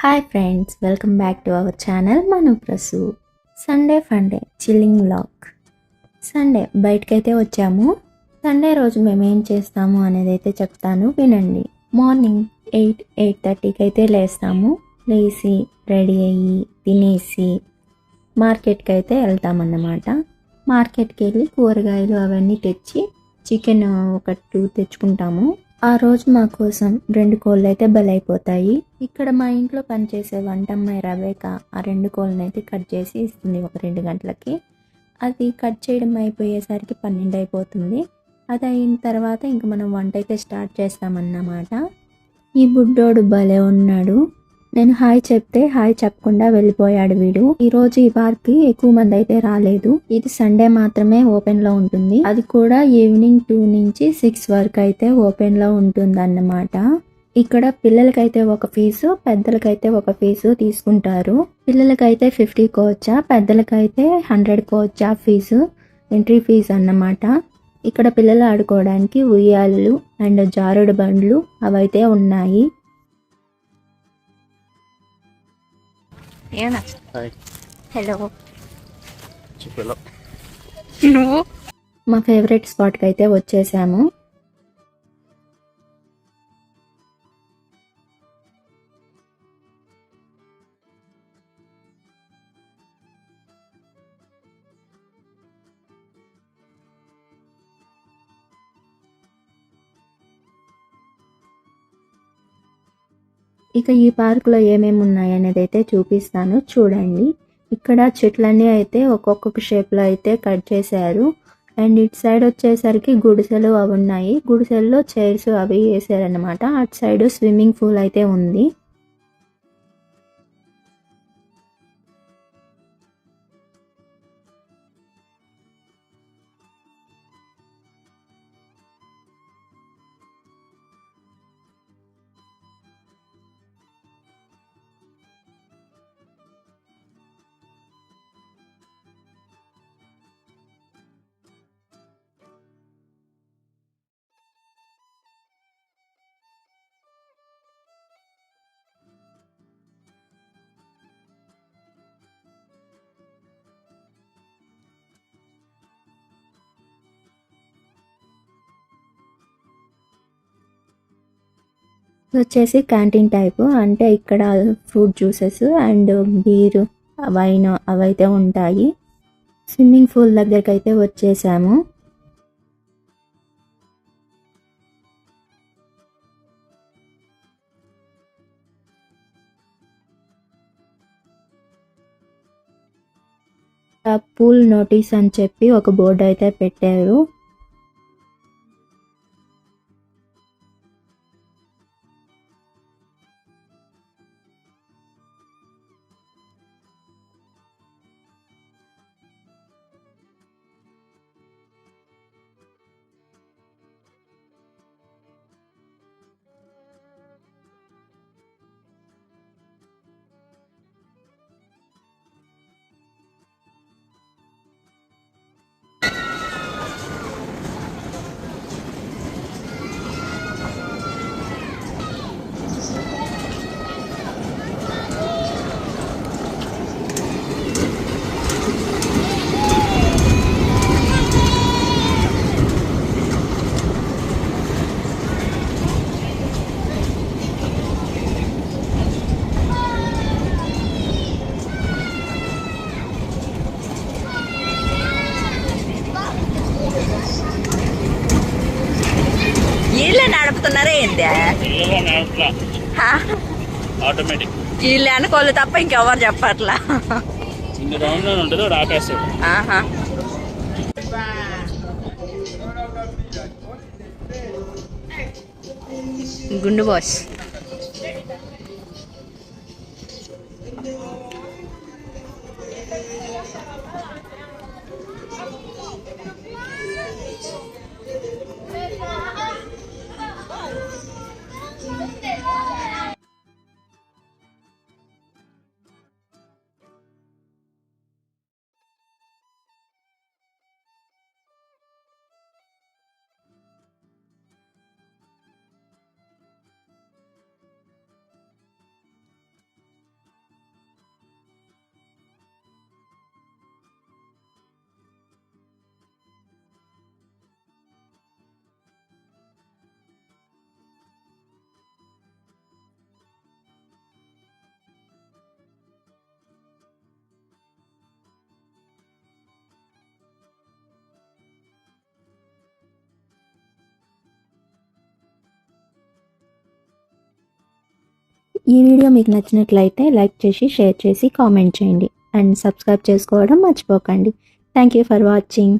Hi friends, welcome back to our channel Manu Prasu. Sunday funday chilling vlog. Sunday బయటకైతే వచ్చాము. Sunday రోజు మేము ఏం చేస్తాము అనేది అయితే చెప్తాను, వినండి. మార్నింగ్ 8:30కి అయితే లేస్తాము. లేచి రెడీ అయ్యి తినేసి మార్కెట్కి అయితే వెళ్తామన్నమాట. మార్కెట్కి వెళ్ళి కూరగాయలు అవన్నీ తెచ్చి చికెన్ ఒక 2 తెచ్చుకుంటాము. ఆ రోజు మా కోసం 2 కోళ్ళు అయితే బలైపోతాయి. ఇక్కడ మా ఇంట్లో పనిచేసే వంటమ్మాయి రవేక ఆ 2 కోళ్ళని అయితే కట్ చేసి ఇస్తుంది ఒక 2 గంటలకి. అది కట్ చేయడం అయిపోయేసరికి 12 అయిపోతుంది. అది అయిన తర్వాత ఇంక మనం వంట అయితే స్టార్ట్ చేస్తామన్నమాట. ఈ బుడ్డోడు భలే ఉన్నాడు. నేను హాయ్ చెప్తే హాయ్ చెప్పకుండా వెళ్ళిపోయాడు వీడు. ఈ రోజు ఈ పార్క్ కి ఎక్కువ మంది అయితే రాలేదు. ఇది సండే మాత్రమే ఓపెన్ లో ఉంటుంది. అది కూడా ఈవినింగ్ 2 నుంచి 6 వరకు అయితే ఓపెన్ లో ఉంటుంది అన్నమాట. ఇక్కడ పిల్లలకైతే ఒక ఫీజు, పెద్దలకైతే ఒక ఫీజు తీసుకుంటారు. పిల్లలకైతే 50 కోవచ్చా, పెద్దలకైతే 100 కోవచ్చా ఫీజు, ఎంట్రీ ఫీజు అన్నమాట. ఇక్కడ పిల్లలు ఆడుకోవడానికి ఉయ్యాలలు అండ్ జారుడు బండ్లు అవైతే ఉన్నాయి. హలో, నువ్వు మా ఫేవరెట్ స్పాట్కి అయితే వచ్చేసాము. ఇక ఈ పార్కులో ఏమేమి ఉన్నాయి అనేది అయితే చూపిస్తాను, చూడండి. ఇక్కడ చెట్లన్నీ అయితే ఒక్కొక్క షేప్లో అయితే కట్ చేశారు. అండ్ ఇటు సైడ్ వచ్చేసరికి గుడిసెలు అవి ఉన్నాయి. గుడిసెల్లో చైర్స్ అవి వేసారనమాట. అటు సైడ్ స్విమ్మింగ్ పూల్ అయితే ఉంది. ఇది వచ్చేసి క్యాంటీన్ టైపు, అంటే ఇక్కడ fruit juices and beer wine అవైతే ఉంటాయి. స్విమ్మింగ్ పూల్ దగ్గరికి అయితే వచ్చేసాము. పూల్ నోటీస్ అని చెప్పి ఒక బోర్డు అయితే పెట్టారు. వీళ్ళే నడుపుతున్నారా ఏంటి? ఆటోమేటిక్ వీళ్ళు అనుకోలు తప్ప ఇంకెవరు చెప్పట్లా. గుండు బాస్ ఈ వీడియో మీకు నచ్చినట్లయితే లైక్ చేసి షేర్ చేసి కామెంట్ చేయండి అండ్ సబ్స్క్రైబ్ చేసుకోవడం మర్చిపోకండి. Thank you for watching.